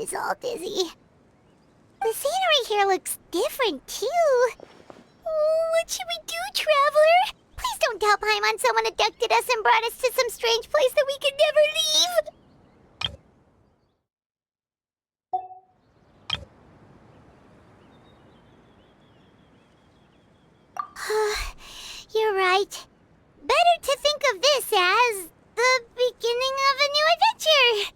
eyes all dizzy. The scenery here looks different, too. Oh, what should we do, Traveler? Please don't tell Paimon someone abducted us and brought us to some strange place that we could never leave. You're right. Better to think of this as the beginning of a new adventure.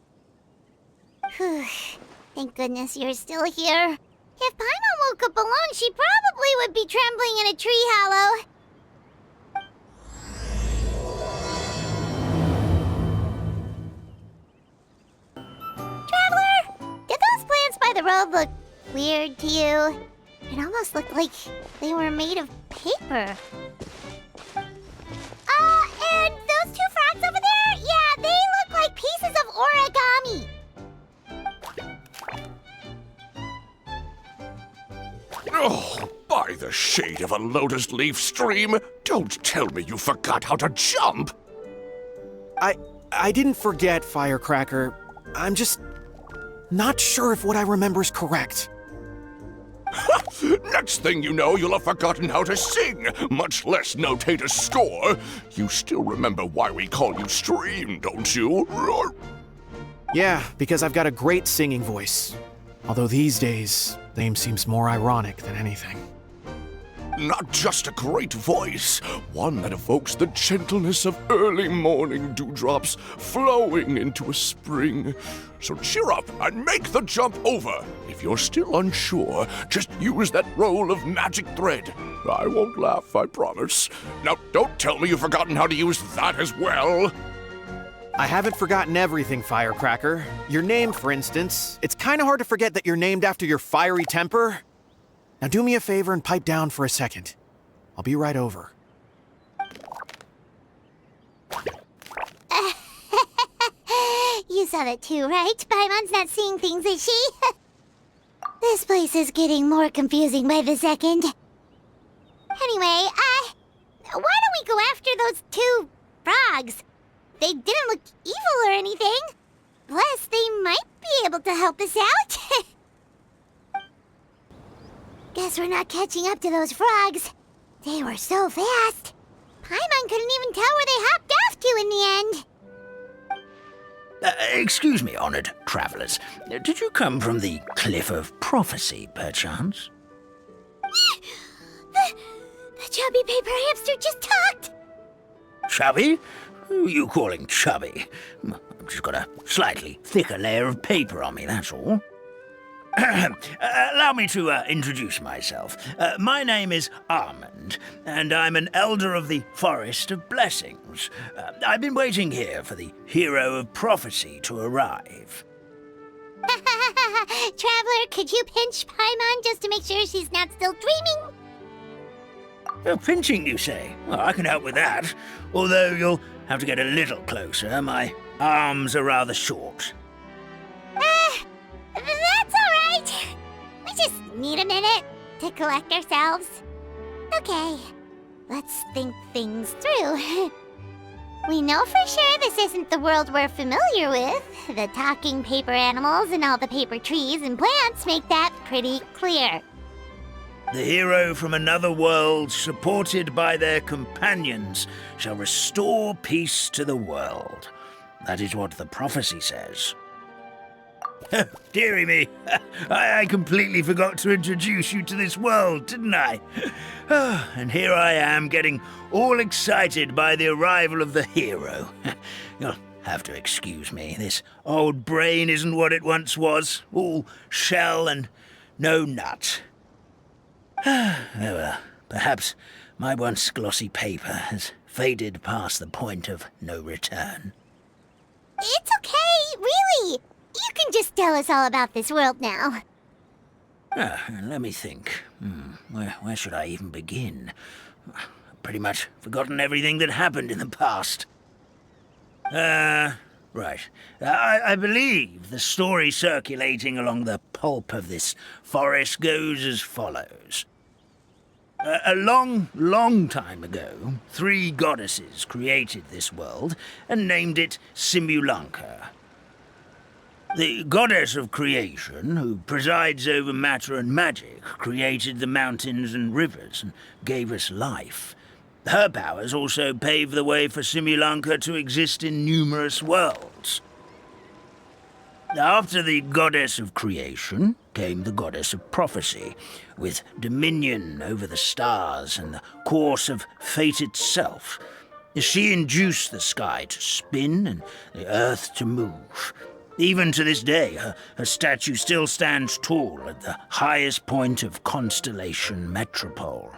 Thank goodness you're still here. If Paimon woke up alone, she probably would be trembling in a tree hollow. Traveler, did those plants by the road look weird to you? It almost looked like they were made of paper. And those two frogs over there? Yeah, they look like pieces of origami. Oh, by the shade of a lotus leaf stream, don't tell me you forgot how to jump! I didn't forget, Firecracker. I'm just not sure if what I remember is correct. Next thing you know, you'll have forgotten how to sing, much less notate a score. You still remember why we call you Stream, don't you? Yeah, because I've got a great singing voice. Although these days, the name seems more ironic than anything. Not just a great voice, one that evokes the gentleness of early morning dewdrops flowing into a spring. So cheer up and make the jump over. If you're still unsure, just use that roll of magic thread. I won't laugh, I promise. Now, don't tell me you've forgotten how to use that as well. I haven't forgotten everything, Firecracker. Your name, for instance. It's kind of hard to forget that you're named after your fiery temper. Now do me a favor and pipe down for a second. I'll be right over. You saw that too, right? Paimon's not seeing things, is she? This place is getting more confusing by the second. Anyway, why don't we go after those two frogs? They didn't look evil or anything. Plus, they might be able to help us out. Guess we're not catching up to those frogs. They were so fast. Paimon couldn't even tell where they hopped off to in the end. Excuse me, honored travelers. Did you come from the Cliff of Prophecy, perchance? The chubby paper hamster just talked. Chubby? Who are you calling chubby? I've just got a slightly thicker layer of paper on me, that's all. Allow me to introduce myself. My name is Almond, and I'm an elder of the Forest of Blessings. I've been waiting here for the Hero of Prophecy to arrive. Traveler, could you pinch Paimon just to make sure she's not still dreaming? Pinching, you say? Well, I can help with that, although you'll have to get a little closer. My arms are rather short. That's all right. We just need a minute to collect ourselves. Okay, let's think things through. We know for sure this isn't the world we're familiar with. The talking paper animals and all the paper trees and plants make that pretty clear. The hero from another world, supported by their companions, shall restore peace to the world. That is what the prophecy says. Dearie me, I completely forgot to introduce you to this world, didn't I? And here I am, getting all excited by the arrival of the hero. You'll have to excuse me. This old brain isn't what it once was, all shell and no nut. Oh well, perhaps my once glossy paper has faded past the point of no return. It's okay, really. You can just tell us all about this world now. Let me think. Where should I even begin? Pretty much forgotten everything that happened in the past. Right. I believe the story circulating along the pulp of this forest goes as follows. A long, long time ago, 3 goddesses created this world and named it Simulanka. The goddess of creation, who presides over matter and magic, created the mountains and rivers and gave us life. Her powers also paved the way for Simulanka to exist in numerous worlds. After the goddess of creation came the goddess of prophecy, with dominion over the stars and the course of fate itself. She induced the sky to spin and the earth to move. Even to this day, her statue still stands tall at the highest point of Constellation Metropole.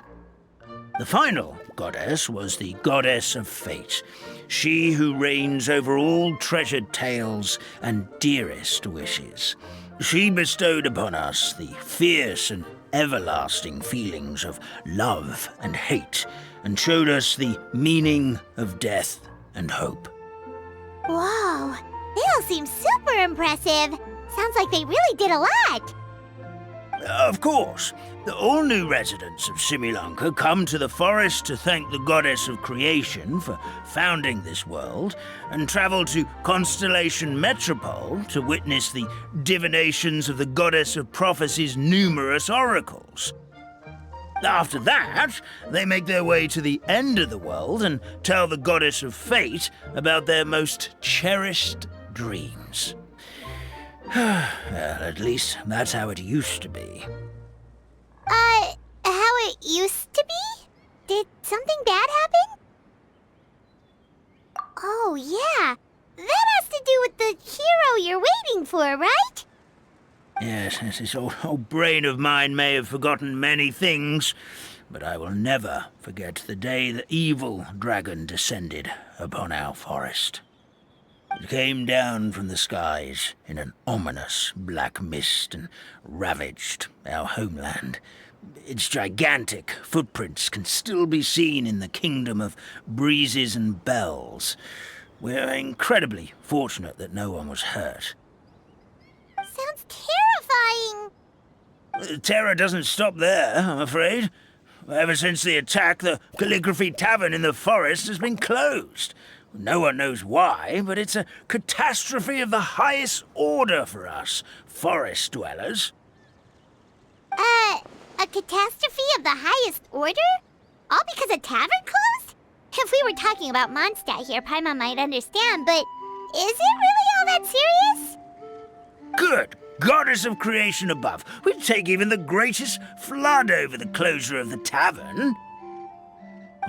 The final goddess was the goddess of fate, she who reigns over all treasured tales and dearest wishes. She bestowed upon us the fierce and everlasting feelings of love and hate, and showed us the meaning of death and hope. Whoa, they all seem super impressive. Sounds like they really did a lot. Of course, all new residents of Simulanka come to the forest to thank the goddess of creation for founding this world, and travel to Constellation Metropole to witness the divinations of the goddess of prophecy's numerous oracles. After that, they make their way to the end of the world and tell the goddess of fate about their most cherished dreams. Well, at least that's how it used to be. How it used to be? Did something bad happen? Oh, yeah. That has to do with the hero you're waiting for, right? Yes, this old brain of mine may have forgotten many things, but I will never forget the day the evil dragon descended upon our forest. It came down from the skies in an ominous black mist and ravaged our homeland. Its gigantic footprints can still be seen in the kingdom of breezes and bells. We're incredibly fortunate that no one was hurt. Sounds terrifying. The terror doesn't stop there, I'm afraid. Ever since the attack, the Calligraphy Tavern in the forest has been closed. No one knows why, but it's a catastrophe of the highest order for us, forest dwellers. A catastrophe of the highest order? All because a tavern closed? If we were talking about Mondstadt here, Paimon might understand, but is it really all that serious? Good goddess of creation above. We'd take even the greatest flood over the closure of the tavern.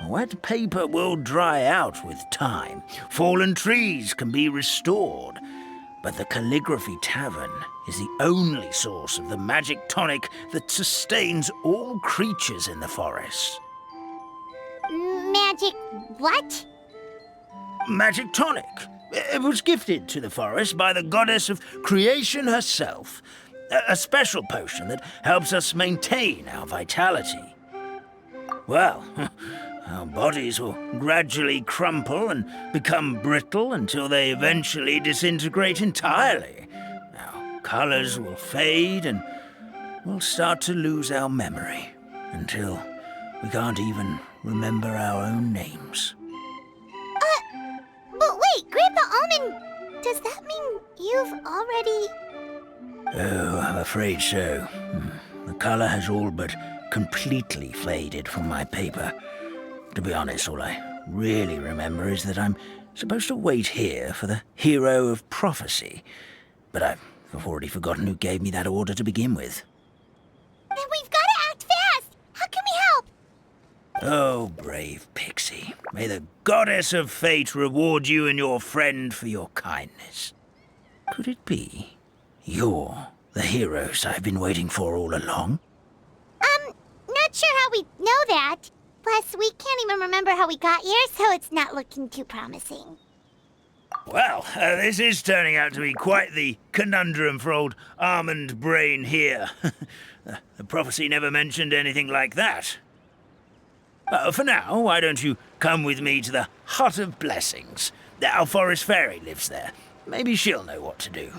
Wet paper will dry out with time. Fallen trees can be restored. But the Calligraphy Tavern is the only source of the magic tonic that sustains all creatures in the forest. Magic what? Magic tonic. It was gifted to the forest by the goddess of creation herself. A special potion that helps us maintain our vitality. Well, our bodies will gradually crumple and become brittle until they eventually disintegrate entirely. Our colors will fade and we'll start to lose our memory until we can't even remember our own names. But wait, Grandpa Almond, does that mean you've already... Oh, I'm afraid so. The color has all but completely faded from my paper. To be honest, all I really remember is that I'm supposed to wait here for the hero of prophecy. But I've already forgotten who gave me that order to begin with. Then we've got to act fast! How can we help? Oh, brave Pixie. May the goddess of fate reward you and your friend for your kindness. Could it be you're the heroes I've been waiting for all along? Not sure how we know that. Plus, we can't even remember how we got here, so it's not looking too promising. Well, this is turning out to be quite the conundrum for old Almond Brain here. The prophecy never mentioned anything like that. For now, why don't you come with me to the Hut of Blessings? Our forest fairy lives there. Maybe she'll know what to do.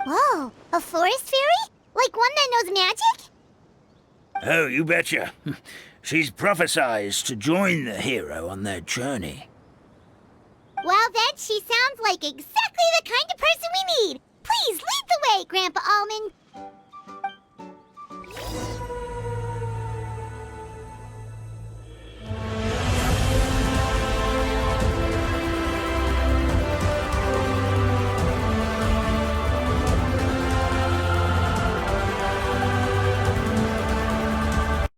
Whoa, a forest fairy? Like one that knows magic? Oh, you betcha. She's prophesized to join the hero on their journey. Well then, she sounds like exactly the kind of person we need. Please lead the way, Grandpa Almond.